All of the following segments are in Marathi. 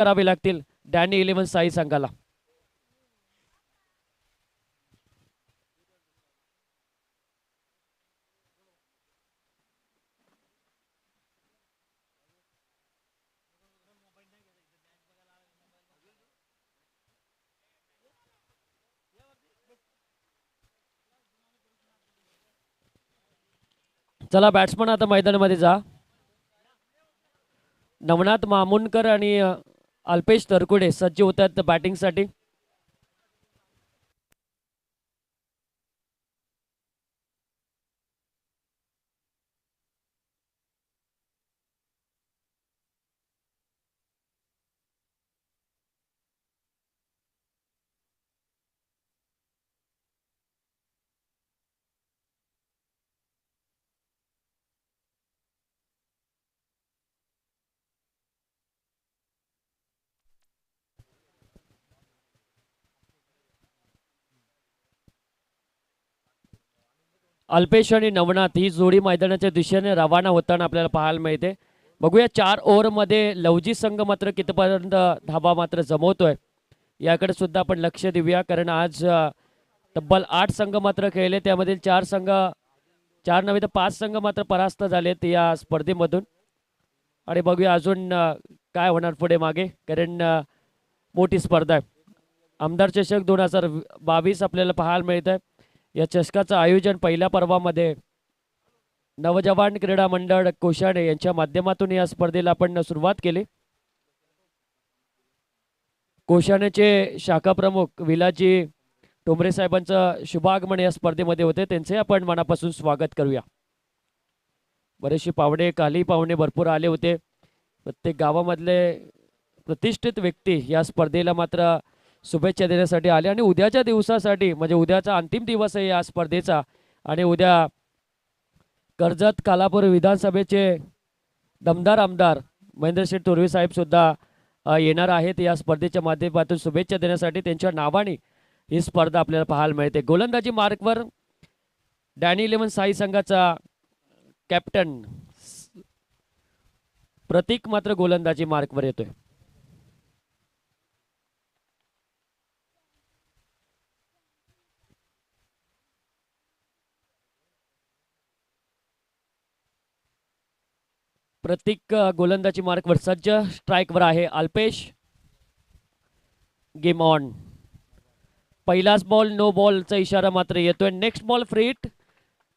करावे लागतील डॅनी 11 साई संघाला. चला बॅट्समन आता मैदानामध्ये जा. नवनाथ मामुनकर आणि अल्पेश तरकुडे सज्ज होतात बॅटिंगसाठी. अल्पेश आणि नवनाथ ही जोडी मैदानाच्या दिशेने रवाना होताना आपल्याला पाहायला मिळते. बघूया 4 ओव्हरमध्ये लवजी संघ मात्र कितीपर्यंत धाबा मात्र जमवतोय याकडे सुद्धा आपण लक्ष देऊया. कारण आज तब्बल 8 संघ मात्र खेळले, त्यामधील 4 संघ 4 नव्हे तर 5 संघ मात्र परास्त झालेत या स्पर्धेमधून. आणि बघूया अजून काय होणार पुढे मागे, कारण मोठी स्पर्धा आहे. आमदार चषक 2022 आपल्याला पाहायला मिळत आहे. या चषकाचं आयोजन पहिल्या पर्वामध्ये नवजवान क्रीडा मंडळ कोशाणे यांच्या माध्यमातून या स्पर्धेला आपण सुरुवात केली. कोशाणेचे शाखा प्रमुख विलाजी टोंबरे साहेबांचं शुभागमन या स्पर्धेमध्ये होते, त्यांचे आपण मनापासून स्वागत करूया. बरेचसे पाहुणे काली पाहुणे भरपूर आले होते. प्रत्येक गावामधले प्रतिष्ठित व्यक्ती या स्पर्धेला मात्र शुभेच्छा देण्यासाठी आले. आणि उद्याच्या दिवसासाठी म्हणजे उद्याचा अंतिम दिवस आहे या स्पर्धेचा, आणि उद्या कर्जत कालापूर विधानसभेचे दमदार आमदार महेंद्रशेठ तोरवे साहेब सुद्धा येणार आहेत या स्पर्धेच्या माध्यमातून शुभेच्छा देण्यासाठी. त्यांच्या नावाने ही स्पर्धा आपल्याला पाहायला मिळते. गोलंदाजी मार्कवर डॅनी 11 साई संघाचा कॅप्टन प्रतीक मात्र गोलंदाजी मार्कवर येतोय. प्रतीक गोलंदाजी मार्कवर सज्ज. स्ट्राईकवर आहे अल्पेश. Game on. पहिलाच बॉल नो बॉलचा इशारा मात्र येतोय. Next ball free hit.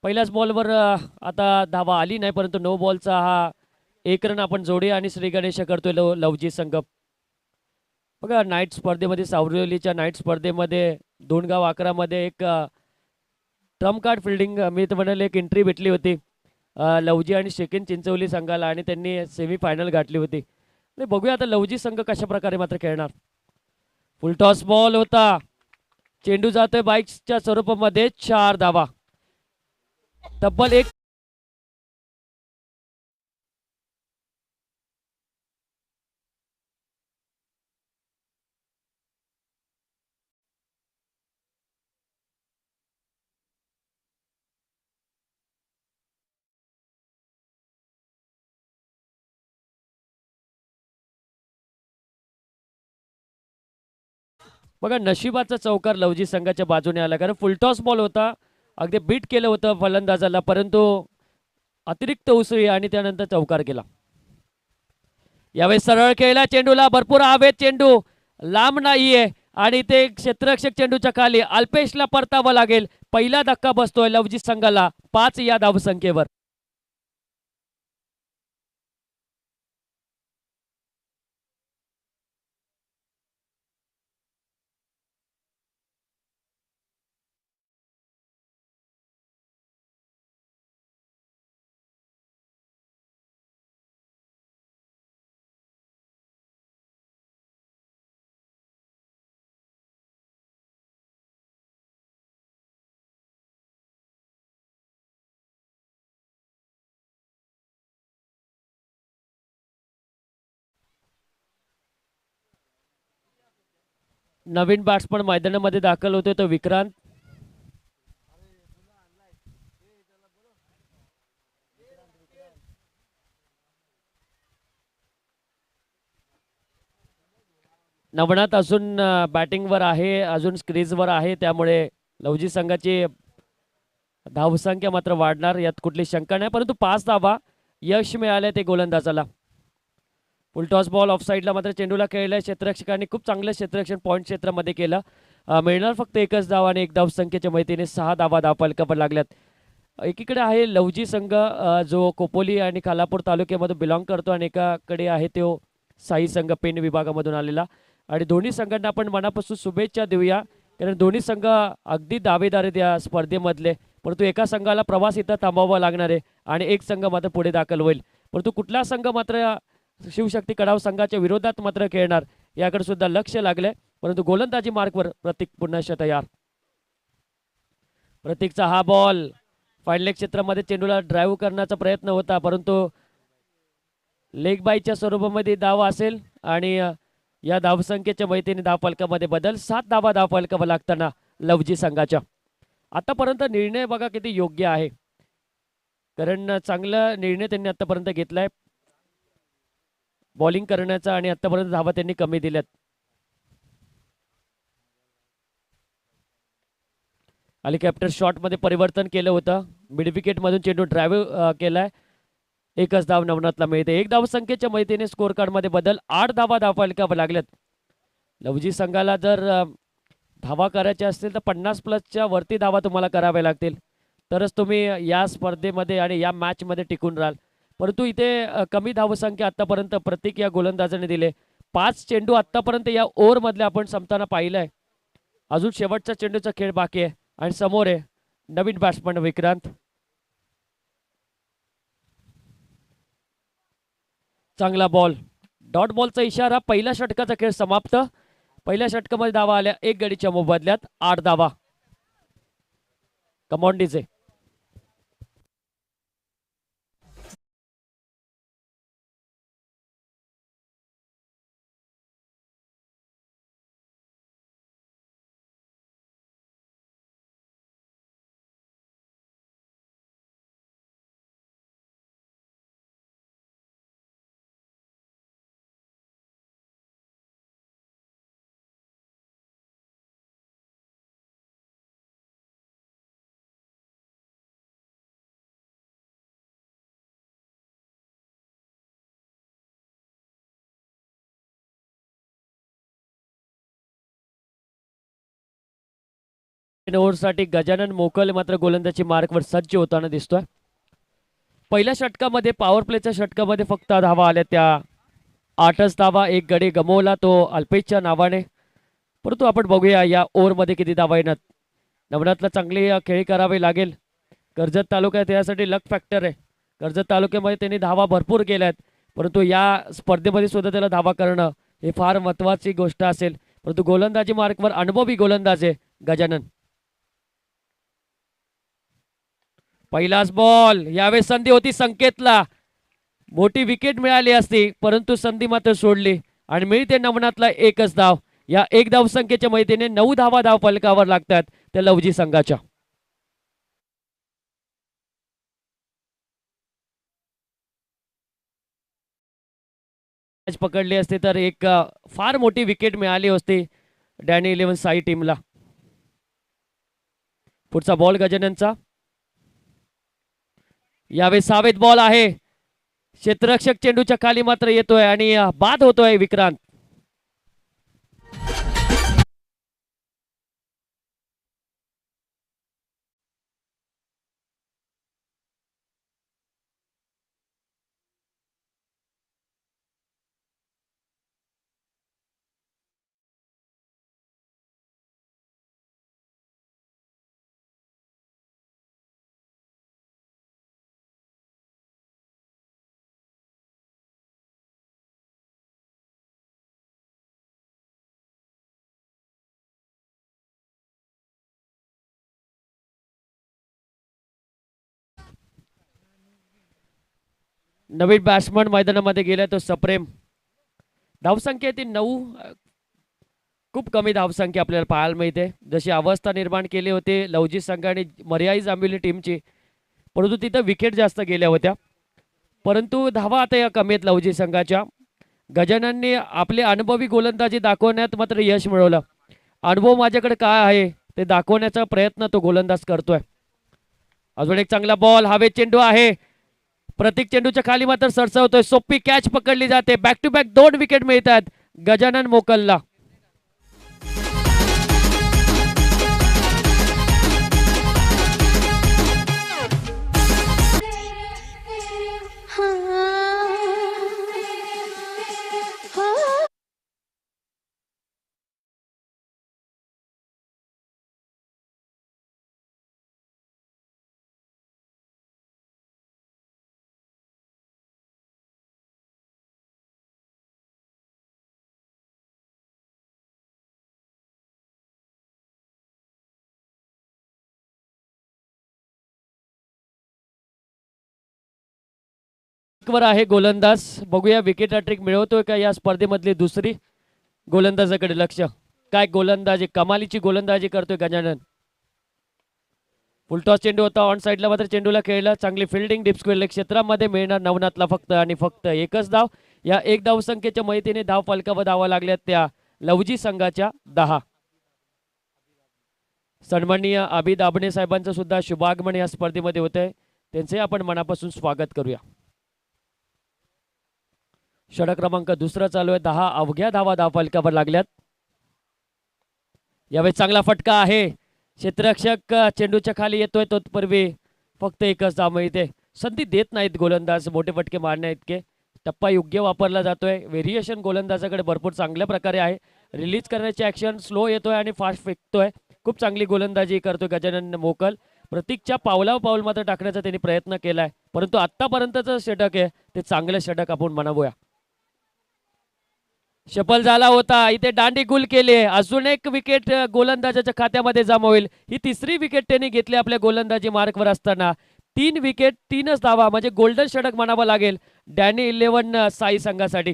पहिल्याच बॉलवर आता धावा आली नाही, परंतु नो बॉलचा हा 1 रन आपण जोडी आणि श्री गणेश करतोय लवजी संघ. बघा नाईट स्पर्धेमध्ये सावरलीच्या नाईट स्पर्धेमध्ये 2 गाव 11 मध्ये एक ट्रम्प कार्ड फिल्डिंग मी तर म्हणाल एक एंट्री भेटली होती लवजी आणि शेकिन चिंचवली संघाला, आणि त्यांनी सेमीफायनल गाठली होती. बघूया आता लवजी संघ कशा प्रकारे मात्र खेळणार. फुल टॉस बॉल होता. चेंडू जातोय बाईक्सच्या स्वरूपामध्ये. 4 धावा. तब्बल 1 बघा नशिबाचा चौकार लवजी संघाच्या बाजूने आला, कारण फुलटॉस बॉल होता. अगदी बीट केलं होतं फलंदाजाला, परंतु अतिरिक्त उसळी आणि त्यानंतर चौकार केला. यावेळेस सरळ खेळला चेंडूला, भरपूर हवेत चेंडू, लांब नाहीये आणि ते क्षेत्ररक्षक चेंडूच्या खाली. अल्पेशला परतावं लागेल. पहिला धक्का बसतोय लवजी संघाला 5 या धावसंख्येवर. नवीन बॅट्समन मैदानामध्ये दाखल होतोय तो विक्रांत. नवनाथ अजून बॅटिंगवर आहे, अजून क्रीजवर आहे, त्यामुळे लवजी संघाची धावसंख्या मात्र वाढणार यात कुठली शंका नाही. परंतु 5 धावा यश मिळाले ते गोलंदाजाला. फुलटॉस बॉल ऑफ साईडला मात्र चेंडूला खेळलाय. क्षेत्ररक्षकांनी खूप चांगलं क्षेत्ररक्षण पॉईंट क्षेत्रामध्ये केलं. मिळणार फक्त एकच धाव आणि एक धावसंख्येच्या मदतीने 6 धावा धावफलकावर लागल्यात. एकीकडे आहे लवजी संघ जो खोपोली आणि खालापूर तालुक्यामधून बिलॉंग करतो आणि एकाकडे आहे तो साई संघ पेन विभागामधून आलेला. आणि दोन्ही संघांना आपण मनापासून शुभेच्छा देऊया, कारण दोन्ही संघ अगदी दावेदार आहेत या स्पर्धेमधले. परंतु एका संघाला प्रवास इथं थांबावा लागणार आहे आणि एक संघ मात्र पुढे दाखल होईल. परंतु कुठला संघ मात्र शिवशक्ती कडाव संघाच्या विरोधात मात्र खेळणार याकडे सुद्धा लक्ष लागले. परंतु गोलंदाजी मार्कवर प्रतीक पुन्हा तयार. प्रतीकचा हा बॉल फाईन लेग क्षेत्रामध्ये चेंडूला ड्राईव्ह करण्याचा प्रयत्न होता, परंतु लेग बायच्या स्वरूपामध्ये धाव असेल आणि या धावसंख्येच्या मदतीने धावफलकामध्ये बदल. 7 धावा धावफलकावर लागताना लवजी संघाच्या. आतापर्यंत निर्णय बघा किती योग्य आहे, कारण चांगला निर्णय त्यांनी आतापर्यंत घेतलाय बॉलिंग करण्याचा आणि आतापर्यंत धावा त्यांनी कमी दिल्यात. हेलिकॉप्टर शॉट मध्ये परिवर्तन केलं होतं. मिड विकेट मधून चेंडू ड्राईव्ह केलाय. एकच धाव नवनाथला मिळते. एक धाव संख्येच्या मदतीने स्कोर कार्ड मध्ये बदल. 8 धावा धावफलकावर लागल्यात. लवजी संघाला जर धावा करायच्या असतील तर 50+ वरती धावा तुम्हाला कराव्या लागतील, तरच तुम्ही या स्पर्धेमध्ये आणि या मॅच मध्ये टिकून राहाल. परंतु इथे कमी धावसंख्या आतापर्यंत प्रत्येक या गोलंदाजाने दिले. 5 चेंडू आतापर्यंत या ओव्हर मधले आपण संपताना पाहिलंय. अजून शेवटचा चेंडूचा खेळ बाकी आहे आणि समोर आहे नवीन बॅट्समन विक्रांत. चांगला बॉल. डॉट बॉलचा इशारा. पहिल्या षटकाचा खेळ समाप्त. पहिल्या षटकामध्ये धावा आल्या 1 गडीच्या मोबदल्यात 8 धावा. कमॉन्डीचे ओव्हरसाठी गजानन मोकल मात्र गोलंदाजी मार्कवर सज्ज होताना दिसतोय. पहिल्या षटकामध्ये पॉवर प्लेच्या षटकामध्ये फक्त धावा आल्या त्या 8च धावा. 1 गडी गमवला तो अल्पेशच्या नावाने. परंतु आपण बघूया या ओव्हरमध्ये किती धावा येणार. नवनाथला चांगली खेळी करावी लागेल. कर्जत तालुक्यात यासाठी लक फॅक्टर आहे. कर्जत तालुक्यामध्ये त्यांनी धावा भरपूर केल्या आहेत, परंतु या स्पर्धेमध्ये सुद्धा त्याला धावा करणं हे फार महत्त्वाची गोष्ट असेल. परंतु गोलंदाजी मार्कवर अनुभवी गोलंदाज आहे गजानन. पहिलाच बॉल. यावेळेस संधी होती संकेतला. मोठी विकेट मिळाली असती, परंतु संधी मात्र सोडली आणि मिळते नवनाथला एकच धाव. या 1 धाव संख्येच्या मदतीने 9 धावा धावफलकावर लागतात त्या लवजी संघाच्या. पकडली असते तर एक फार मोठी विकेट मिळाली असती डॅनी 11 साई टीमला. पुढचा बॉल गजाननचा. यावेळेस सावेत बॉल आहे. क्षेत्ररक्षक चेंडूच्या खाली मात्र येतोय आणि बाद होतोय विक्रांत. नवीन बॅट्समन मैदानामध्ये गेला तो सप्रेम. धावसंख्या ती 9. खूप कमी धावसंख्या आपल्याला पाहायला मिळते. जशी अवस्था निर्माण केली होती लवजी संघाने मर्याई जांभिवली टीमची, परंतु तिथं विकेट जास्त गेल्या होत्या. परंतु धावा आता या कमी आहेत लवजी संघाच्या गजाननने आपले अनुभवी गोलंदाजी दाखवण्यात मात्र यश मिळवलं. अनुभव माझ्याकडे काय आहे ते दाखवण्याचा प्रयत्न तो गोलंदाज करतोय. अजून एक चांगला बॉल, हवेत चेंडू आहे. प्रतीक चेंडूच्या खाली मात्र सरसावतोय. सोपी कॅच पकडली जाते. बॅक टू बॅक 2 विकेट मिळतात गजानन मोकलला. वर आहे गोलंदाज. बघूया विकेट हॅट्रिक मिळवतोय का या स्पर्धेमधली दुसरी. गोलंदाजाकडे लक्ष. काय गोलंदाजी, कमालीची गोलंदाजी करतोय गजानन. फुलटॉस चेंडू होता. ऑन साईडला मात्र चेंडूला खेळला. चांगली फिल्डिंग डीप स्क्वेअर लेग क्षेत्रामध्ये मिळणार नवनाथला फक्त आणि फक्त एकच धाव. या एक धाव संख्येच्या मदतीने धाव फलकावर धावा लागल्यात त्या लवजी संघाच्या 10. सन्माननीय अभि दाभणे साहेबांचं सुद्धा शुभागमन या स्पर्धेमध्ये होतंय. त्यांचे आपण मनापासून स्वागत करूया. षटक क्रमांक दुसरा चालू आहे. 10 अवघ्या धावा धाव फलकावर लागल्यात. यावेळी चांगला फटका आहे. क्षेत्ररक्षक चेंडूच्या खाली येतोय तत्पूर्वी फक्त एकच धाव मिळते. संधी देत नाहीत गोलंदाज मोठे फटके मारण्या इतके. टप्पा योग्य वापरला जातोय. व्हेरिएशन गोलंदाजाकडे भरपूर चांगल्या प्रकारे आहे. रिलीज करण्याची ऍक्शन स्लो येतोय आणि फास्ट फेकतोय. खूप चांगली गोलंदाजी करतोय गजानन मोकल. प्रतीकच्या पावलावर पाऊल मात्र टाकण्याचा त्यांनी प्रयत्न केलाय, परंतु आतापर्यंतचं षटक आहे ते चांगलं षटक आपण म्हणावूया. शफल झाला होता. इथे दांडी गुल केली. अजून एक विकेट गोलंदाजाच्या खात्यामध्ये जमा होईल. ही तिसरी विकेट त्यांनी घेतली आपल्या गोलंदाजी मार्कवर असताना. 3 विकेट 3च धावा म्हणजे गोल्डन षटक म्हणावं लागेल डॅनी 11 साई संघासाठी.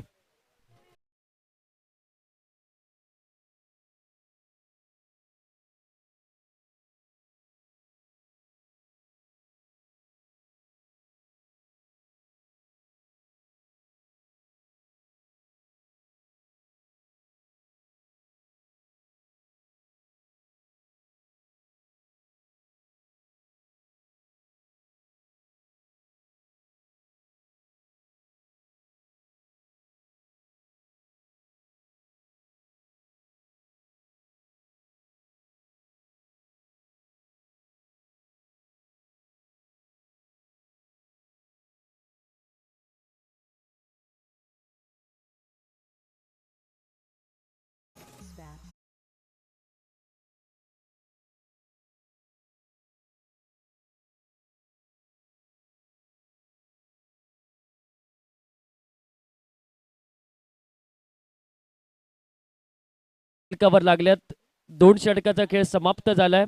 कव्हर लागल्यात. 2 षटकाचा खेळ समाप्त झालाय.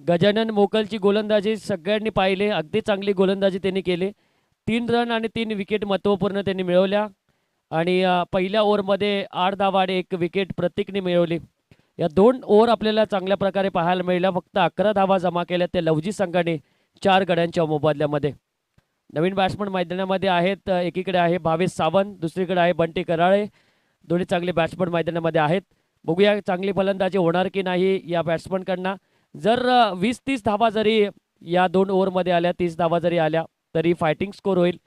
गजानन मोकलची गोलंदाजी सगळ्यांनी पाहिले. अगदी चांगली गोलंदाजी त्यांनी केली. 3 रन आणि 3 विकेट महत्त्वपूर्ण त्यांनी मिळवल्या आणि पहिल्या ओव्हरमध्ये 8 धावा आणि 1 विकेट प्रतीकने मिळवली. या 2 ओव्हर आपल्याला चांगल्या प्रकारे पाहायला मिळाल्या. फक्त 11 धावा जमा केल्या त्या लवजी संघाने 4 गड्यांच्या मोबदल्यामध्ये. नवीन बॅट्समन मैदानामध्ये आहेत. एकीकडे आहे भावेश सावंत, दुसरीकडे आहे बंटी कराळे. दोन्ही चांगले बॅट्समन मैदानामध्ये आहेत. बघूया चांगली फलंदाजी होणार की नाही या बॅट्समनकडनं. जर 20-30 धावा जरी या 2 ओव्हरमध्ये आल्या, 30 धावा जरी आल्या तरी फायटिंग स्कोर होईल.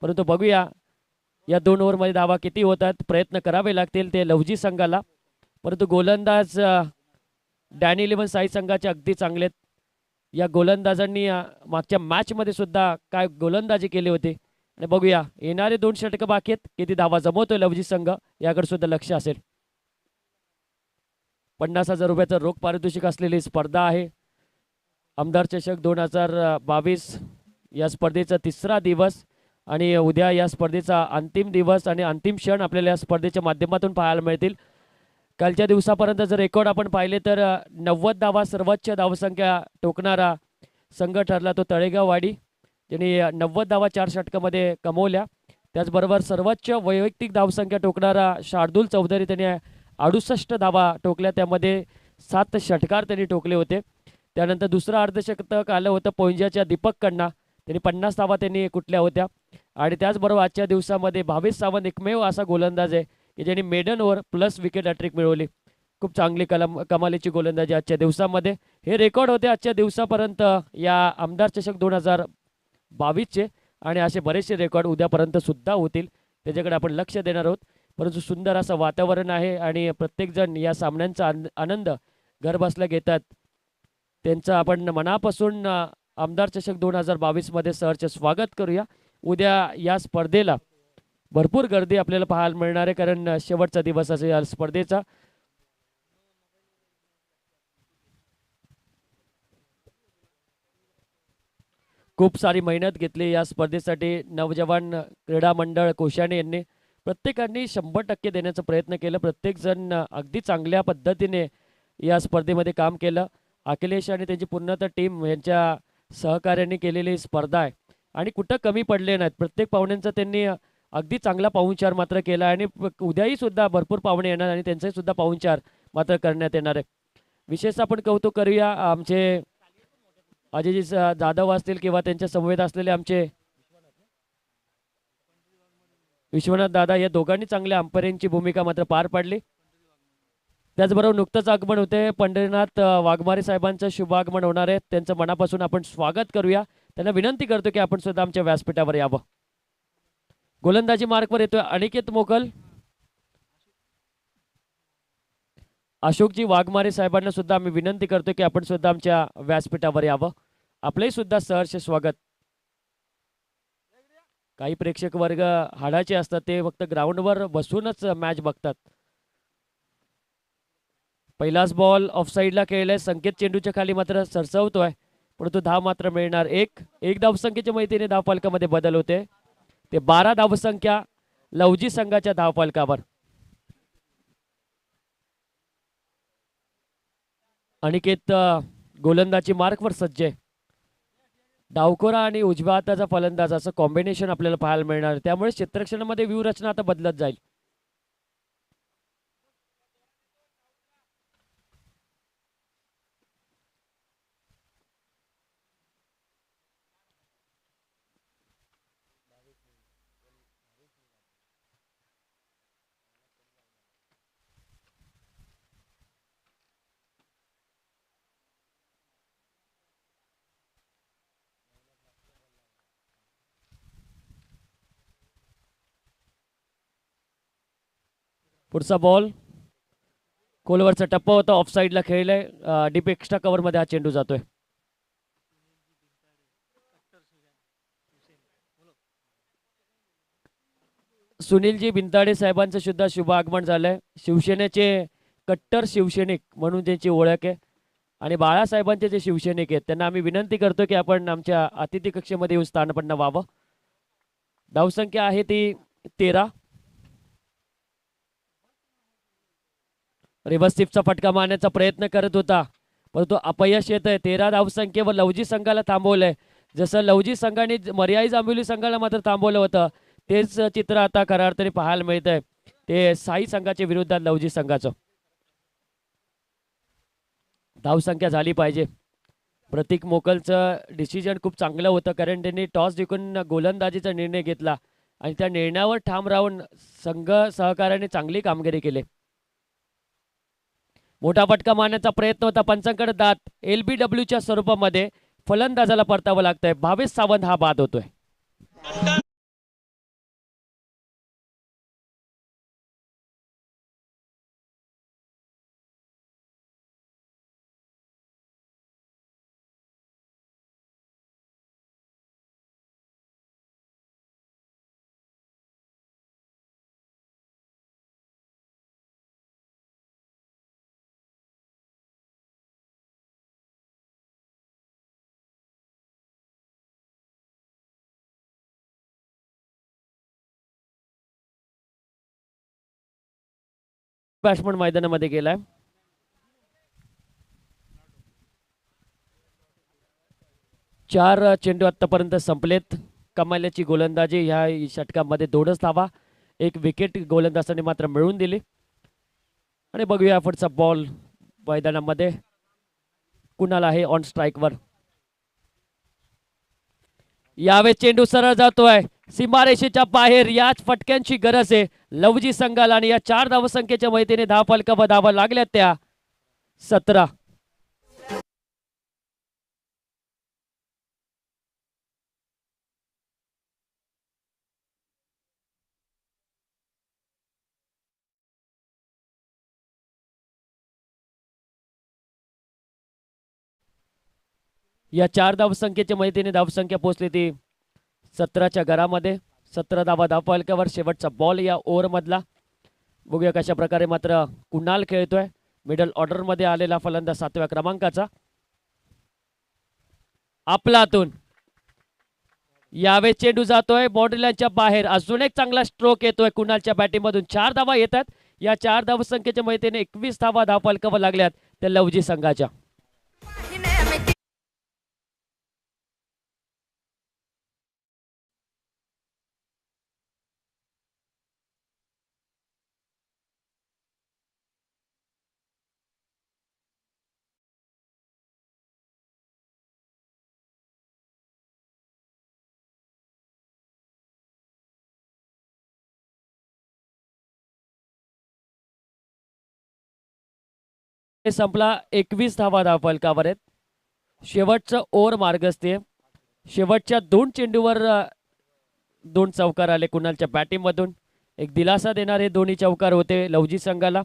परंतु बघूया या 2 ओव्हरमध्ये धावा किती होतात. प्रयत्न करावे लागतील ते लवजी संघाला. परंतु गोलंदाज डॅनी 11 साई संघाचे अगदी चांगलेत. या गोलंदाजांनी मागच्या मॅचमध्ये सुद्धा काय गोलंदाजी केली होती. आणि बघूया येणारे 2 षटकं बाकी आहेत, किती धावा जमवतोय लवजी संघ याकडे सुद्धा लक्ष असेल. 50,000 रुपयाचं रोख पारितोषिक असलेली स्पर्धा आहे. आमदार चषक 2022 या स्पर्धेचा 3रा दिवस आणि उद्या या स्पर्धेचा अंतिम दिवस आणि अंतिम क्षण आपल्याला या स्पर्धेच्या माध्यमातून पाहायला मिळतील. कालच्या दिवसापर्यंत जर रेकॉर्ड आपण पाहिले तर 90 धावा सर्वोच्च धावसंख्या टोकणारा संघ ठरला तो तळेगाववाडी, ज्यांनी 90 धावा 4 षटकामध्ये कमवल्या. त्याचबरोबर सर्वोच्च वैयक्तिक धावसंख्या टोकणारा शार्दूल चौधरी, त्यांनी 68 धावा टोकल्या. त्यामध्ये 7 षटकार त्यांनी टोकले होते. त्यानंतर दुसरं अर्धशतक आलं होतं पोंजाच्या दीपक कडनं. त्यांनी 50 धावा त्यांनी कुठल्या होत्या. आणि त्याचबरोबर आजच्या दिवसामध्ये भावेश सावंत एकमेव असा गोलंदाज आहे की ज्यांनी maiden over plus wicket hattrick मिळवली. खूप चांगली कमालीची गोलंदाजी आजच्या दिवसामध्ये. हे रेकॉर्ड होते आजच्या दिवसापर्यंत या आमदार चषक 2022चे आणि असे बरेचसे रेकॉर्ड उद्यापर्यंत सुद्धा होतील, त्याच्याकडे आपण लक्ष देणार आहोत. परंतु सुंदर असं वातावरण आहे आणि प्रत्येकजण या सामन्यांचा आनंद घर बसल्या घेतात. त्यांचं आपण मनापासून आमदार चषक 2022मध्ये सहर्ष स्वागत करूया. उद्या या स्पर्धेला भरपूर गर्दी आपल्याला पाहायला मिळणार आहे, कारण शेवटचा दिवस असेल या स्पर्धेचा. खूप सारी मेहनत घेतली या स्पर्धेसाठी नवजवान क्रीडा मंडळ कोशाणे यांनी. प्रत्येकाने 100% देण्याचा प्रयत्न केला. प्रत्येकजण अगदी चांगल्या पद्धतीने या स्पर्धेमध्ये काम केलं. अखिलेश आणि त्यांची पूर्णतः टीम यांच्या सहकार्याने केलेली स्पर्धा आहे आणि कुठं कमी पडले नाहीत. प्रत्येक पाहुण्यांचा त्यांनी अगदी चांगला पाहुणचार मात्र केला आणि उद्याही सुद्धा भरपूर पाहुणे येणार आणि त्यांचाही सुद्धा पाहुणचार मात्र करण्यात येणार आहे. विशेष आपण कौतुक करूया आमचे अजयजी जाधव असतील किंवा त्यांच्या समवेत असलेले आमचे विश्वनाथ दादा, या दोघांनी चांगल्या अंपायरिंगची भूमिका मात्र पार पाडली. त्याचबरोबर नुकतंच आगमन होते पंढरीनाथ वाघमारे साहेबांचं शुभ आगमन होणार आहे. त्यांचं मनापासून आपण स्वागत करूया. त्यांना विनंती करतो की आपण सुद्धा आमच्या व्यासपीठावर यावं. गोलंदाजी मार्कवर येतोय अनिकेत मोकल. अशोकजी वाघमारे साहेबांना सुद्धा आम्ही विनंती करतो की आपण सुद्धा आमच्या व्यासपीठावर यावं. आपलंही सुद्धा सहर्ष स्वागत. काही प्रेक्षक वर्ग हाडाचे असतात, ते फक्त ग्राउंडवर बसूनच मॅच बघतात. पहिलाच बॉल ऑफसाईडला खेळलाय. संकेत चेंडूच्या खाली मात्र सरसवतोय, परंतु धाव मात्र मिळणार. एक धावसंख्येच्या माहितीने धावफलकामध्ये बदल होते. ते 12 धावसंख्या लवजी संघाच्या धावफलकावर. अनिकेत गोलंदाजी मार्कवर सज्ज आहे. डावखोरा आणि उजव्या हाताचा फलंदाज असं कॉम्बिनेशन आपल्याला पाहायला मिळणार. त्यामुळे क्षेत्ररक्षणामध्ये व्यूहरचना आता बदलत जाईल. पुढचा बॉल कोलवरचा टप्पा होता, ऑफसाईडला खेळलाय. डीप एक्स्ट्रा कव्हर मध्ये हा चेंडू जातोय. सुनीलजी बिंताडे साहेबांचं सुद्धा शुभ आगमन झालंय. शिवसेनेचे कट्टर शिवसैनिक म्हणून त्यांची ओळख आहे आणि बाळासाहेबांचे जे शिवसैनिक आहेत त्यांना आम्ही विनंती करतो की आपण आमच्या अतिथी कक्षेमध्ये येऊन स्थानपन्न व्हावं. धावसंख्या आहे ती 13. रिव्हर्स स्टिपचा फटका मारण्याचा प्रयत्न करत होता, परंतु अपयश येत आहे. 13 धावसंख्येवर लवजी संघाला थांबवलंय. जसं लवजी संघाने मर्याई जांभिवली संघाला मात्र थांबवलं होतं, तेच चित्र आता खऱ्या अर्थाने पाहायला मिळत आहे. ते साई संघाच्या विरुद्धात लवजी संघाचं. धावसंख्या झाली पाहिजे. प्रतीक मोकलचं डिसिजन खूप चांगलं होतं, कारण त्यांनी टॉस जिंकून गोलंदाजीचा निर्णय घेतला आणि त्या निर्णयावर ठाम राहून संघ सहकार्याने चांगली कामगिरी केली. मोठा फटका मारण्याचा प्रयत्न होता, पंचांकडे दात. LBWच्या स्वरूपामध्ये फलंदाजाला परतावं लागतंय. भावेश सावंत हा बाद होतोय. बॅट्समन मैदानामध्ये गेलाय. चार चेंडू आतापर्यंत संपलेत. कमाल्याची गोलंदाजी ह्या षटकामध्ये 2च धावा, 1 विकेट गोलंदाजाने मात्र मिळवून दिली. आणि बघूया पुढचा बॉल मैदानामध्ये कुणाला आहे ऑन स्ट्राईकवर. यावेळेस चेंडू सरळ जातोय सीमारेषेच्या बाहेर. याच फटक्यांची गरज आहे लवजी संघाला आणि या 4 धावसंख्येच्या मदतीने धावफलकावर धावा लागल्यात त्या 17. या 4 धावसंख्येच्या मदतीने धावसंख्या पोहोचली ती 17च्या घरामध्ये. 17 धावा धावफलकावर. शेवटचा बॉल या ओव्हर मधला. बघूया कशा प्रकारे मात्र कुणाल खेळतोय. मिडल ऑर्डर मध्ये आलेला फलंदाज 7व्या क्रमांकाचा. आपलातून यावेळेस चेंडू जातोय बाउंड्री लाईनच्या बाहेर. अजून एक चांगला स्ट्रोक येतोय कुणालच्या बॅटिंग मधून. 4 धावा येतात. या 4 धावसंख्येच्या मदतीने 21 धावा धावफलकावर लागल्यात त्या लवजी संघाच्या. संपला. 21 धावा धावफलकावर आहेत. शेवटचं ओव्हर मार्गस्थे. शेवटच्या 2 चेंडूवर 2 चौकार आले कुणालच्या बॅटिंग मधून. एक दिलासा देणारे दोन्ही चौकार होते लवजी संघाला.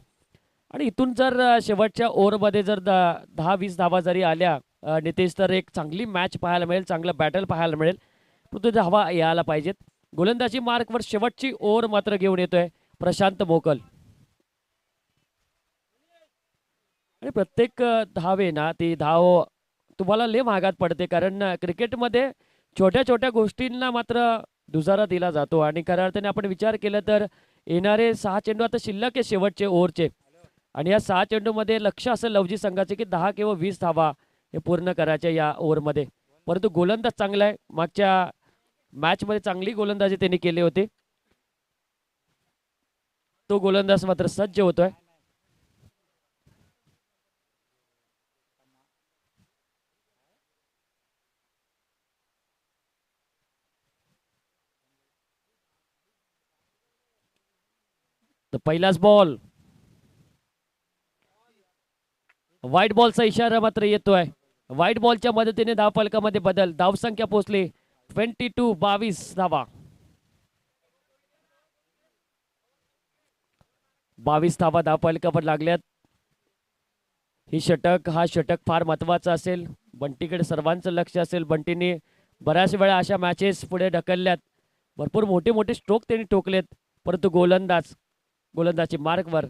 आणि इथून जर शेवटच्या ओव्हरमध्ये जर 10-20 धावा जरी आल्या नितेश, तर एक चांगली मॅच पाहायला मिळेल, चांगलं बॅटल पाहायला मिळेल. परंतु धावा यायला पाहिजेत. गोलंदाजी मार्कवर शेवटची ओव्हर मात्र घेऊन येतोय प्रशांत मोकल. आणि प्रत्येक धावे ना ती धाव तुम्हाला लय महागात पडते. कारण क्रिकेटमध्ये छोट्या छोट्या गोष्टींना मात्र दुजारा दिला जातो. आणि खऱ्या अर्थाने आपण विचार केला तर येणारे 6 चेंडू आता शिल्लक आहे शेवटचे ओव्हरचे. आणि या 6 चेंडूमध्ये लक्ष असेल लवजी संघाचे की 10 किंवा 20 धावा हे पूर्ण करायच्या या ओव्हरमध्ये. परंतु गोलंदाज चांगला आहे. मागच्या मॅचमध्ये चांगली गोलंदाजी त्यांनी केली होती. तो गोलंदाज मात्र सज्ज होतोय. तर पहिलाच बॉल. व्हाईट बॉलचा इशारा मात्र येतोय. व्हाईट बॉलच्या मदतीने धावफलकामध्ये बदल. धावसंख्या पोहोचली 22 धावा. 22 धावा धावफलकावर लागल्यात. ही षटक हा षटक फार महत्वाचा असेल. बंटीकडे सर्वांचं लक्ष असेल. बंटीने बऱ्याच वेळा अशा मॅचेस पुढे ढकलल्यात. भरपूर मोठे मोठे स्ट्रोक त्यांनी ठोकलेत. परंतु गोलंदाजी मार्कवर.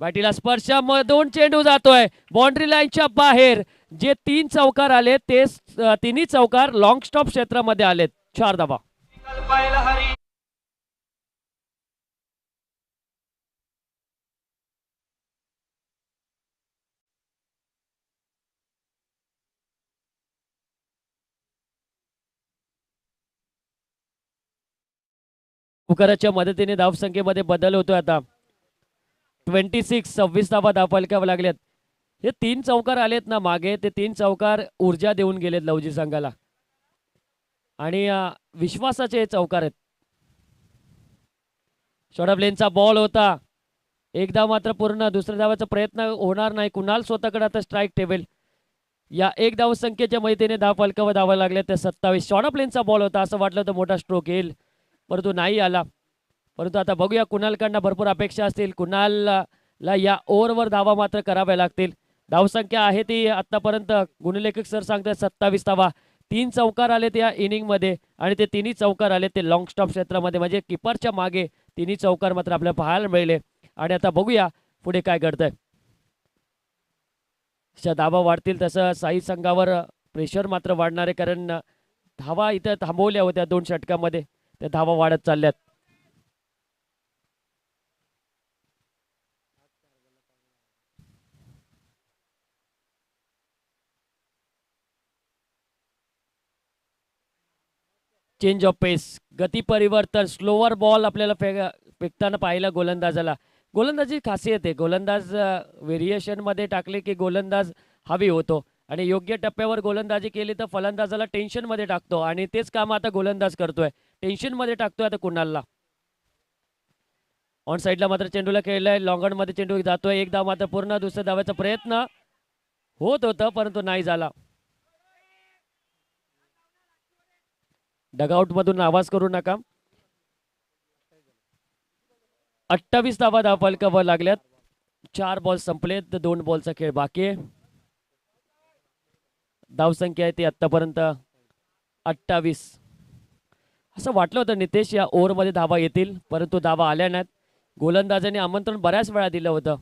बॅटीला स्पर्शामधून चेंडू जातोय बाउंड्री लाईनच्या बाहेर. जे 3 चौकार आले ते तिन्ही चौकार लॉंग स्टॉप क्षेत्रामध्ये आलेत. 4 धावा. पुकाराच्या मदतीने धावसंख्येमध्ये बदल होतोय आता. 26 धावा धावफलकावर लागल्यात. हे 3 चौकार आलेत ना मागे, ते 3 चौकार ऊर्जा देऊन गेलेत लवजी संघाला. आणि विश्वासाचे हे चौकार आहेत. शॉर्ट लेनचा बॉल होता. एकदा मात्र पूर्ण. दुसऱ्या धावाचा प्रयत्न होणार नाही. कुणाल स्वतःकडे आता स्ट्राईक ठेवेल. या 1 धावसंख्येच्या मदतीने धावफलकावर धावा लागल्या त्या 27. शॉर्ट लेनचा बॉल होता. असं वाटलं तर मोठा स्ट्रोक येईल, परंतु नाही आला. परंतु आता बघूया. कुणालकडनं भरपूर अपेक्षा असतील. कुणालला या ओव्हरवर धावा मात्र कराव्या लागतील. धावसंख्या आहे ती आतापर्यंत गुणलेखक सर सांगतात 27 धावा. 3 चौकार आलेत या इनिंग मध्ये आणि ते तिन्ही चौकार आले ते लॉंग स्टॉप क्षेत्रामध्ये. म्हणजे किपरच्या मागे तिन्ही चौकार मात्र आपल्याला पाहायला मिळाले. आणि आता बघूया पुढे काय घडतंय. जशा धावा वाढतील तसं साई संघावर प्रेशर मात्र वाढणार आहे. कारण धावा इथं थांबवल्या होत्या 2 षटकामध्ये. त्या धावा वाढत चालल्यात. चेंज ऑफ पेस, गती परिवर्तन, स्लोवर बॉल आपल्याला फेकताना पाहिलं गोलंदाजाला. गोलंदाजी खासियत आहे. गोलंदाज व्हेरिएशन मध्ये टाकले की गोलंदाज हवी होतो. आणि योग्य टप्प्यावर गोलंदाजी केली तर फलंदाजाला टेन्शनमध्ये टाकतो आणि तेच काम आता गोलंदाज करतोय. टेन्शनमध्ये टाकतोय आता कुणालला. ऑन साईडला मात्र चेंडूला खेळलाय, लॉंगॉनमध्ये चेंडू जातोय. एक धाव मात्र पूर्ण. दुसऱ्या धावाचा प्रयत्न होत होता परंतु नाही झाला. डगआउट मधून आवाज करू नका. 28 धावा धावफलकावर लागल्यात. 4 बॉल संपलेत, 2 बॉलचा खेळ बाकी आहे. धावसंख्या आहे ती आतापर्यंत 28. असं वाटलं होतं नितेश या ओव्हरमध्ये धावा येतील परंतु धावा आल्या नाहीत. गोलंदाजाने आमंत्रण बऱ्याच वेळा दिलं होतं.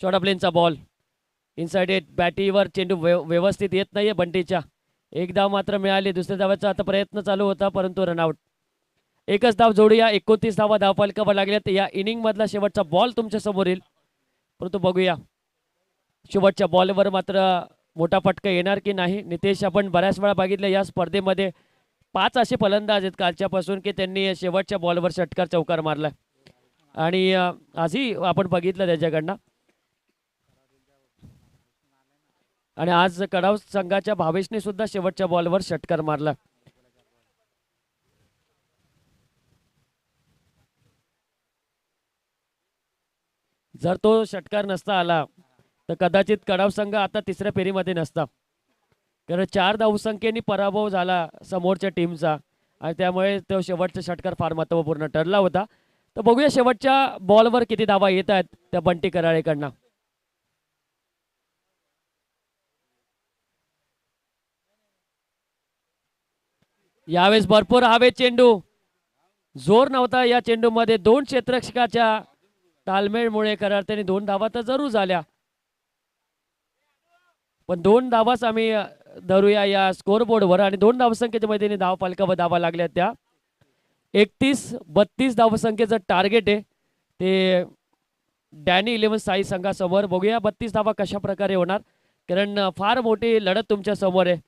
शॉर्ट प्लेनचा बॉल इनसाइड एट. बॅटीवर चेंडू व्यवस्थित येत नाहीये बंटीच्या. एक धाव मात्र मिळाली. दुसऱ्या धावाचा आता प्रयत्न चालू होता परंतु रनआउट. एकच धाव जोडूया. 29 धावा धावफलकावर लागल्यात. या इनिंग मधला शेवटचा बॉल तुमच्या समोर येईल परंतु बघूया शेवटच्या बॉलवर मात्र मोठा फटका येणार की नाही. नितेश, आपण बऱ्याच वेळा बघितलं या स्पर्धेमध्ये 5 असे फलंदाज आहेत कालच्यापासून की त्यांनी शेवटच्या बॉलवर षटकार चौकार मारला आणि आजही आपण बघितलं त्याच्याकडनं. आणि आज कडाव संघाच्या भावेशने सुद्धा शेवटच्या बॉलवर षटकार मारला. जर तो षटकार नसता आला तर कदाचित कडाव संघ आता तिसऱ्या फेरीमध्ये नसता, कारण 4 धावसंख्येने पराभव झाला समोरच्या टीमचा आणि त्यामुळे तो शेवटचा षटकार फार महत्त्वपूर्ण ठरला होता. तर बघूया शेवटच्या बॉलवर किती धावा येत आहेत त्या बंटी कराळेकडनं. यावेळेस भरपूर हवेत चेंडू. जोर नव्हता या चेंडूमध्ये. 2 क्षेत्ररक्षकाच्या तालमेळमुळे कराडने 2 धावा तर जरूर झाल्या पण 2 धावाच आम्ही धरूया या स्कोर बोर्डवर आणि 2 धावसंख्येच्या मध्ये धाव फलकावर धावा लागल्या त्या 31-32 धावसंख्येचं टार्गेट आहे ते डॅनी 11 साई संघासमोर. बघूया 32 धावा कशा प्रकारे होणार, कारण फार मोठी लढत तुमच्या समोर आहे.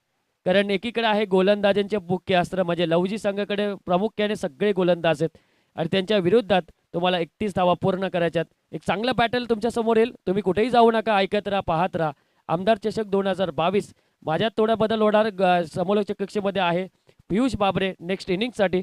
कारण एकीकडे आहे गोलंदाजांचे मुख्य अस्त्र म्हणजे लवजी संघाकडे प्रामुख्याने सगळे गोलंदाज आहेत आणि त्यांच्या विरोधात तुम्हाला 31 धावा पूर्ण करायच्यात. एक चांगला बॅटल तुमच्या समोर येईल. तुम्ही कुठेही जाऊ नका, ऐकत राहा, पाहत राहा. आमदार चषक 2022. माझ्यात थोडा बदल होणार समोरच्या कक्षेमध्ये आहे पियुष बाबरे नेक्स्ट इनिंगसाठी.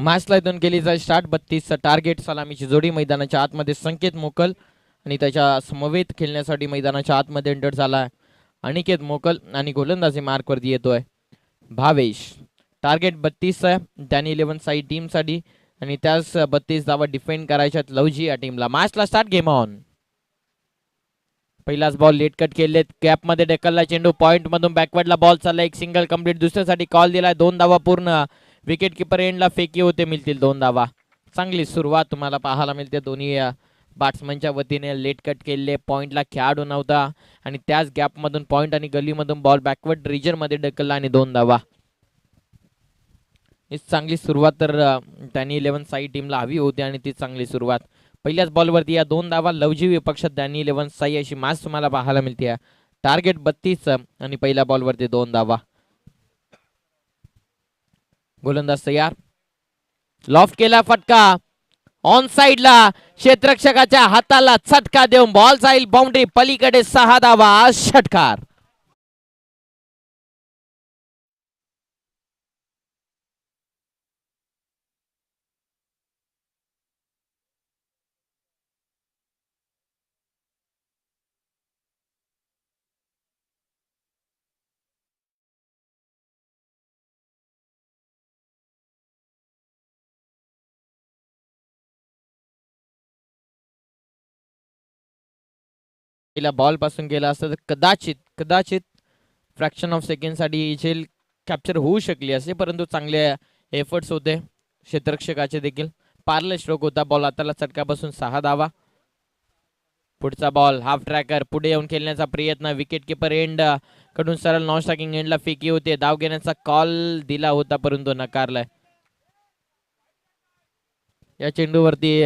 मॅचला इथून केली जाईल स्टार्ट. 32 टार्गेट. सलामीची जोडी मैदानाच्या आतमध्ये संकेत मोकल आणि त्याच्या समवेत खेळण्यासाठी मैदानाच्या आतमध्ये एंटर झाला अनिकेत मोकल आणि गोलंदाजी मार्कवरती येतोय भावेश. टार्गेट 32 आहे डॅनी 11 साई टीमसाठी आणि त्याच 32 धावा डिफेंड करायच्यात लवजी या टीमला. मॅचला स्टार्ट. Game on. पहिलाच बॉल लेट कट केलेत. कॅप मध्ये ढकलला चेंडू. पॉइंट मधून बॅकवर्डला बॉल चालला. एक सिंगल कंप्लीट. दुसऱ्यासाठी कॉल दिलाय. 2 धावा पूर्ण. विकेट किपर एंडला फेकी होते. मिळतील 2 धावा. चांगली सुरुवात तुम्हाला पाहायला मिळते दोन्ही बॅट्समनच्या वतीने. लेट कट केले. पॉइंटला खेळाडू नव्हता आणि त्याच गॅप मधून पॉइंट आणि गलीमधून बॉल बॅकवर्ड रिजन मध्ये ढकलला आणि 2 धावा. ही चांगली सुरुवात तर डॅनी 11 साई टीमला हवी होती आणि ती चांगली सुरुवात. पहिल्याच बॉलवरती या 2 धावा लवजी विपक्षात डॅनी 11 साई अशी मॅच तुम्हाला पाहायला मिळते. टार्गेट 32 आणि पहिल्या बॉलवरती 2 धावा. गोलंदाज तयार. लॉफ्ट केला फटका ऑन साइडला. क्षेत्ररक्षकाच्या हाताला चटका देऊन बॉल जाईल बाउंड्री पलीकडे. 6 धावा. षटकार. बॉल पासून गेला असता तर कदाचित फ्रॅक्शन ऑफ सेकंड साठी झेल कॅप्चर होऊ शकली असे, परंतु चांगले एफर्ट्स होते क्षेत्ररक्षकाचे देखील. पार्ले स्ट्रोक होता. बॉल हाताला चटकापासून 6 धावा. पुढचा बॉल हाफ ट्रॅकर. पुढे येऊन खेळण्याचा प्रयत्न. विकेट किपर एंड कडून सरळ नॉन स्ट्रायकिंग एंडला फेकी होते. धाव घेण्याचा कॉल दिला होता परंतु नकारलाय. या चेंडूवरती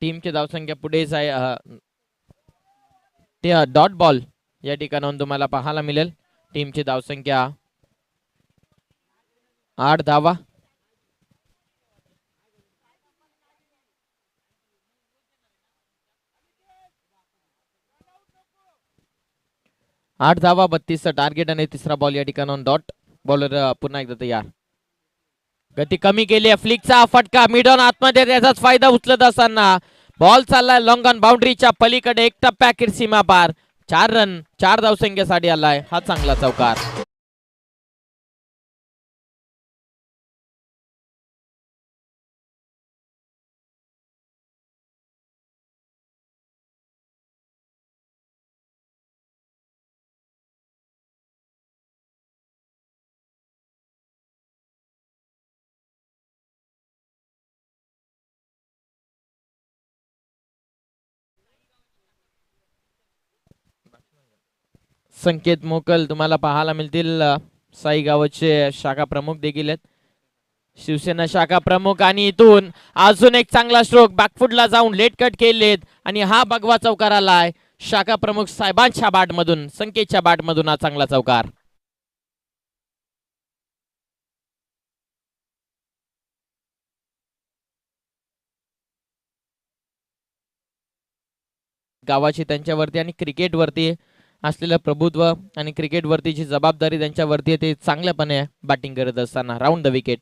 टीमची धावसंख्या पुढेच आहे. ते डॉट बॉल या ठिकाणाहून तुम्हाला पाहायला मिळेल. टीमची धावसंख्या 8 धावा. आठ धावा 32 टार्गेट आणि तिसरा बॉल या ठिकाणाहून डॉट. बॉलर पुन्हा एकदा तयार. गती कमी केली. फ्लिकचा फटका मिडॉन आतमध्ये त्याचाच फायदा उचलत असताना बॉल चाललाय लॉंग ऑन बाउंड्रीच्या पलीकडे. एक टप्प्या सीमा पार. 4 रन 4 धावसंख्येसाठी आलाय हा चांगला चौकार. संकेत मोकल तुम्हाला पाहायला मिळतील. साई गावाचे शाखा प्रमुख देखील आहेत. शिवसेना शाखा प्रमुख. आणि इथून अजून एक चांगला स्ट्रोक. बॅकफुटला जाऊन लेट कट केलेत आणि हा भगवा चौकार आलाय शाखा प्रमुख साहेबांच्या बॅट मधून. संकेतच्या बॅट मधून हा चांगला चौकार. गावाची त्यांच्यावरती आणि क्रिकेटवरती असलेलं प्रभुत्व आणि क्रिकेटवरतीची जबाबदारी त्यांच्यावरती ते चांगल्यापणे बॅटिंग करत असताना. Round the wicket.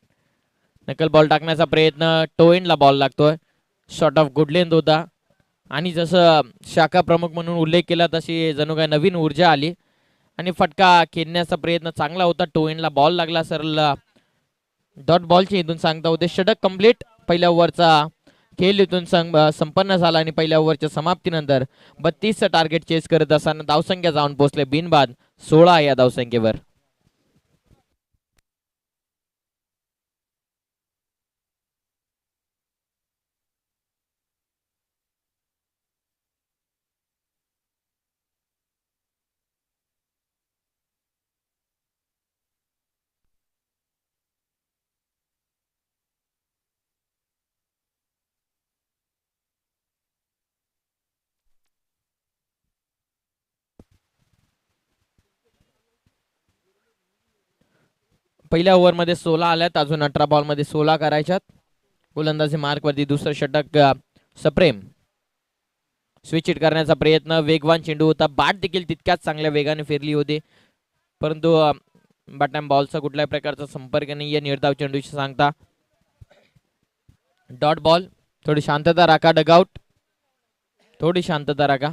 नकल बॉल टाकण्याचा प्रयत्न. टोएंडला बॉल लागतोय. शॉर्ट ऑफ गुड लेंथ होता आणि जसं शाखा प्रमुख म्हणून उल्लेख केला तशी जणू काय नवीन ऊर्जा आली आणि फटका खेळण्याचा प्रयत्न चांगला होता. टोएंडला बॉल लागला. सरळ डॉट बॉलची इथून सांगता होते. षटक कंप्लीट. पहिल्या ओव्हरचा खेळ इथून संपन्न झाला आणि पहिल्या ओव्हरच्या समाप्तीनंतर 32 टार्गेट चेस करत असताना धावसंख्या जाऊन पोहोचले बिनबाद 16 या धावसंख्येवर. पहिल्या ओव्हरमध्ये 16 आल्यात. अजून 18 बॉलमध्ये 16 करायच्यात. गोलंदाजी मार्कवरती दुसरं षटक सप्रेम. स्विच हिट करण्याचा प्रयत्न. वेगवान चेंडू होता. बॅट देखील तितक्याच चांगल्या वेगाने फिरली होती परंतु बॅटॅम बॉलचा कुठल्याही प्रकारचा संपर्क नाही. या निर्धाव चेंडूची सांगता. Dot ball. थोडी शांतता राखा डगआउट, थोडी शांतता राखा.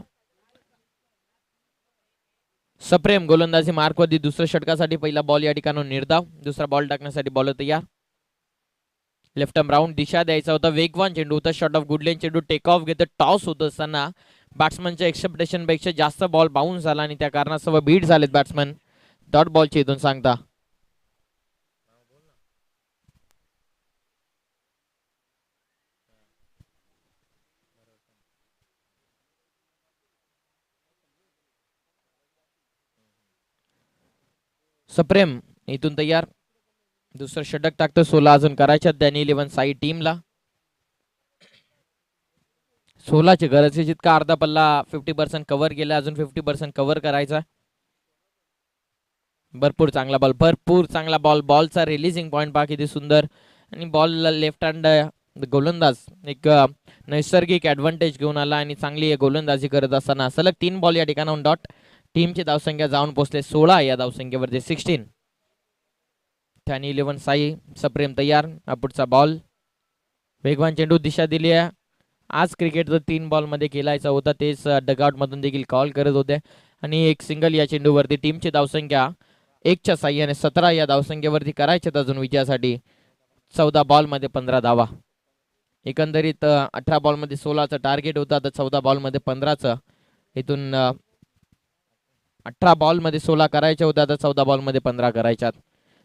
सप्रेम गोलंदाजी मार्कवरती दुसऱ्या षटकासाठी पहिला बॉल या ठिकाणी निर्धाव. दुसरा बॉल टाकण्यासाठी बॉलर तयार. लेफ्ट आर्म राऊंड दिशा द्यायचा होता. वेगवान चेंडू होता. शॉट ऑफ गुडलेन चेंडू टेक ऑफ घेतं. टॉस होत असताना बॅट्समनच्या एक्सेप्टेशन पेक्षा जास्त बॉल बाउन्स झाला आणि त्या कारणास्तव बीट झालेत बॅट्समन. डॉट बॉलची इथून सांगता. सप्रेम इथून तयार. दुसरं षटक टाकतं. 16 अजून करायच्यात डॅनी 11 साई टीमला. 16ची गरज आहे. जितका अर्धा पल्ला 50% कव्हर केला, अजून 50% कव्हर करायचा. भरपूर चांगला बॉल, भरपूर चांगला बॉल. बॉलचा रिलीजिंग पॉइंट पहा किती सुंदर. आणि बॉल लेफ्ट हँड गोलंदाज एक नैसर्गिक ऍडव्हान्टेज घेऊन आला आणि चांगली गोलंदाजी करत असताना सलग 3 बॉल या ठिकाणाहून डॉट. टीमची धावसंख्या जाऊन पोहोचले 16 या धावसंख्येवरती 16. डॅनी 11 साई. सप्रेम तयार. पुढचा बॉल. वेगवान चेंडू दिशा दिली आहे. आज क्रिकेट जर 3 बॉल मध्ये खेळायचा होता तेच डगआउट मधून देखील कॉल करत होते. आणि एक सिंगल या चेंडूवरती. टीमची धावसंख्या 1च्या साह्याने 17 या धावसंख्येवरती करायच्यात अजून विजयासाठी. 14 बॉल मध्ये 15 धावा. एकंदरीत 18 बॉल मध्ये 16चं टार्गेट होतं. आता 14 बॉल मध्ये 15चं. इथून 18 बॉल मध्ये 16 करायच्या होत्या, आता 14 बॉल मध्ये 15 करायच्यात.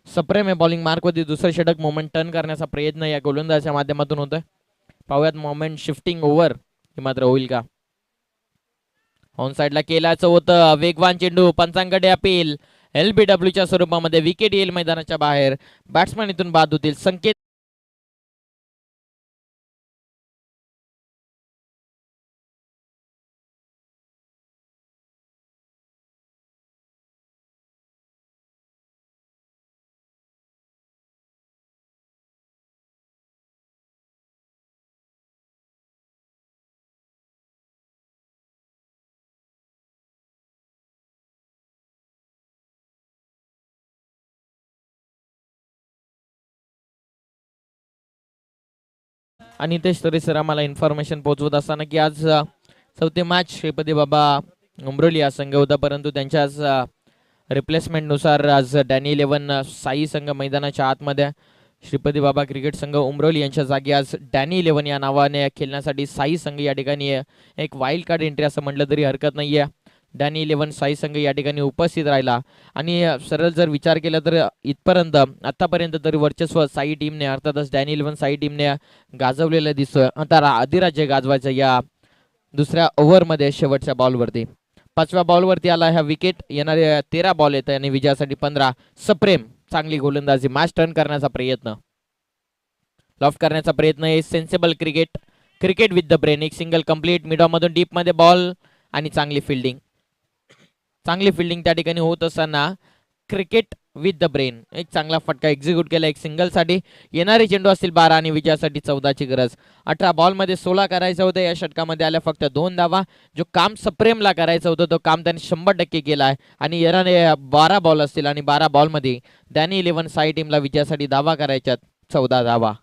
सप्रेम हे बॉलिंग मार्कवरती दुसरं षटक मोमेंट टर्न करण्याचा प्रयत्न या गोलंदाजाच्या माध्यमातून होतोय. पाहूयात मोमेंट शिफ्टिंग ओव्हर हे मात्र होईल का. ऑन साइडला केल्याचं होतं. वेगवान चेंडू. पंचांकडे अपील. LBWच्या स्वरूपामध्ये विकेट येईल मैदानाच्या बाहेर. बॅट्समन इथून बाद होतील. संकेत आणि तेच तरी सर आम्हाला इन्फॉर्मेशन पोहोचवत असताना की आज चौथे मॅच श्रीपती बाबा उमरोली हा संघ होता, परंतु त्यांच्या आज रिप्लेसमेंट नुसार आज डॅनी 11 साई संघ मैदानाच्या आतमध्ये. श्रीपती बाबा क्रिकेट संघ उमरोली यांच्या जागी आज डॅनी 11 या नावाने खेळण्यासाठी साई संघ या ठिकाणी एक वाईल्ड कार्ड एंट्री असं म्हटलं तरी हरकत नाहीये. डॅनी 11 साई संघ या ठिकाणी उपस्थित राहिला. आणि सरळ जर विचार केला तर इथपर्यंत आतापर्यंत तरी वर्चस्व साई टीमने अर्थातच डॅनी 11 साई टीमने गाजवलेलं दिसतोय. आता अधिराज्य गाजवायचं या दुसऱ्या ओव्हरमध्ये शेवटच्या बॉलवरती. 5व्या बॉलवरती आला ह्या विकेट. येणारे 13 बॉल येत आणि विजयासाठी 15. सप्रेम चांगली गोलंदाजी. मॅच टर्न करण्याचा प्रयत्न, लॉफ्ट करण्याचा प्रयत्न. हे sensible cricket, cricket with the brain. एक सिंगल कंप्लीट. मिडॉमधून डीप मध्ये बॉल आणि चांगली फिल्डिंग. चांगली फिल्डिंग त्या ठिकाणी होत असताना क्रिकेट विथ द ब्रेन. एक चांगला फटका एक्झिक्यूट केला एक सिंगल साठी. येणारे चेंडू असतील 12 आणि विजयासाठी 14ची गरज. 18 बॉल मध्ये 16 करायचं होतं. या षटकामध्ये आल्या फक्त 2 धावा. जो काम सप्रेमला करायचं होतं तो काम त्याने 100% केला आहे. आणि येणारे 12 बॉल असतील आणि 12 बॉल मध्ये डॅनी 11 साई टीमला विजयासाठी धावा करायच्यात. 14 धावा.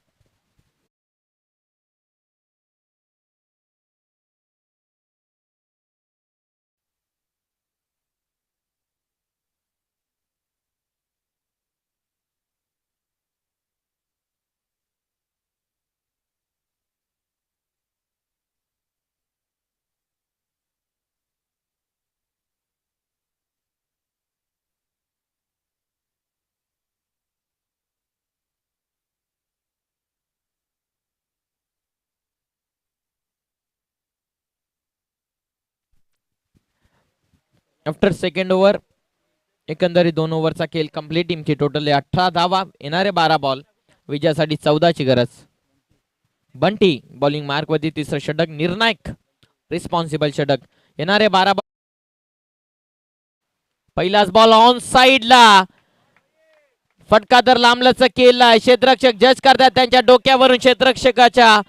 आफ्टर सेकंड ओव्हर एकंदरीत 2 ओव्हरचा खेळ कंप्लीट. टीमची टोटल 18 धावा. येणारे 12 बॉल विजयासाठी 14ची गरज. बंटी बॉलिंग मार्कवरती तिसरं षटक. निर्णायक रिस्पॉन्सिबल षटक. येणारे 12 बॉल. पहिलाच बॉल ऑन साइडला. फटका तर लांबलचक केलाय. क्षेत्ररक्षक जज करतात. त्यांच्या डोक्यावरून क्षेत्ररक्षकाच्या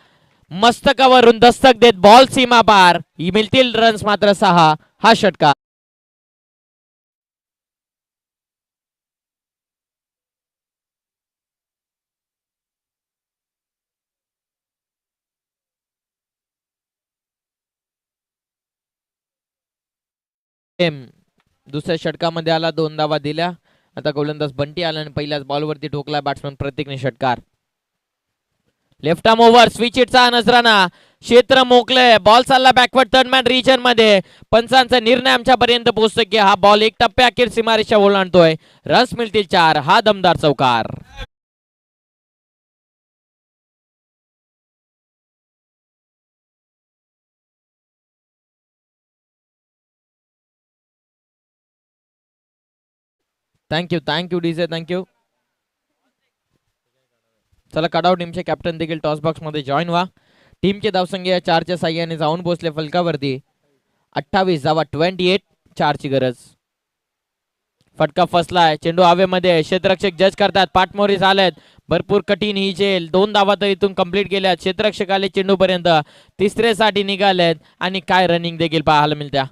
मस्तकावरून दस्तक देत बॉल सीमा पार. मिळतील रन्स मात्र 6. हा षटकार. दुसऱ्या षटकामध्ये आला, 2 धावा दिल्या. आता गोलंदाज बंटी आला आणि पहिल्याच बॉलवरती ठोकला बॅट्समन प्रतीकने षटकार. लेफ्ट आर्म ओव्हर, स्विच इटचा नजराना, क्षेत्र मोकळे, बॉल चालला बॅकवर्ड थर्ड मॅन रिजन मध्ये. पंचांचा निर्णय आमच्यापर्यंत पोहोचतो की हा बॉल एक टप्प्या अखेर सीमारेषा ओलांडतोय. रन्स मिळतील 4. हा दमदार चौकार. Thank you DJ, thank you. चला, कडाव टीमचे कॅप्टन देखील टॉस बॉक्स मध्ये जॉईन व्हा. टीमचे धावसंख्या 4च्या साह्याने जाऊन पोहोचले फलकावरती. 28 धावा, 28. 4ची गरज. फटका फसलाय, चेंडू हवेमध्ये, क्षेत्ररक्षक जज करतात, पाठमोरी झालेत. भरपूर कठीण ही झेल. 2 धावा तर इथून कंप्लीट केल्यात. क्षेत्ररक्षक आले चेंडू पर्यंत, तिसऱ्यासाठी निघालेत आणि काय रनिंग देखील पाहायला मिळत्या.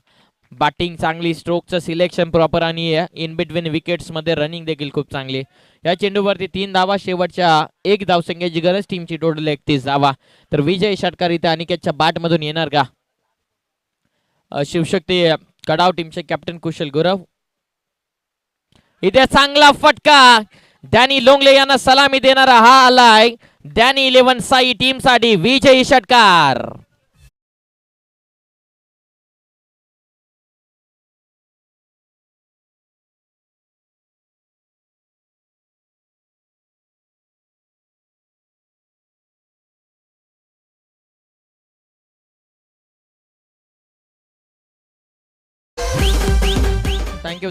बॅटिंग चांगली, स्ट्रोकचं सिलेक्शन प्रॉपर आणि इन बिटवीन विकेट्स मध्ये रनिंग देखील खूप चांगली. या चेंडूवरती 3 धावा, शेवटच्या 1 धावसंख्येची गरज. टीमची टोटल 31 धावा. तर विजय षटकार इथे अनिकेतच्या बॅट मधून येणार का? शिवशक्ती कडाव टीमचे कॅप्टन कुशल गुरव. इथे चांगला फटका, डॅनी लोंगले यांना सलामी देणारा हा आलाय. डॅनी 11 साई टीम साठी विजयी षटकार.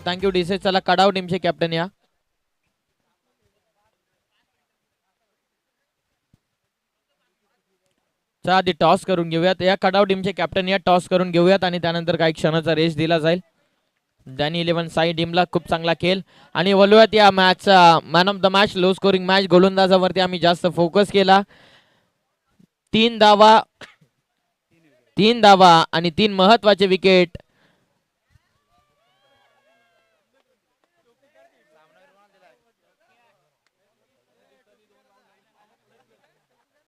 थँक्यू डीसे. चला, कडाव टीमचे कॅप्टन या. चला, आधी टॉस करून घेऊयात. या कडाव टीमचे कॅप्टन या, टॉस करून घेऊयात आणि त्यानंतर काही क्षणाचा रेस दिला जाईल. डॅनी 11 साई टीमला खूप चांगला खेळ आणि बोलूयात या मॅचचा man of the match. Low scoring match, गोलंदाजावरती आम्ही जास्त फोकस केला. 3 धावा आणि 3 महत्वाचे विकेट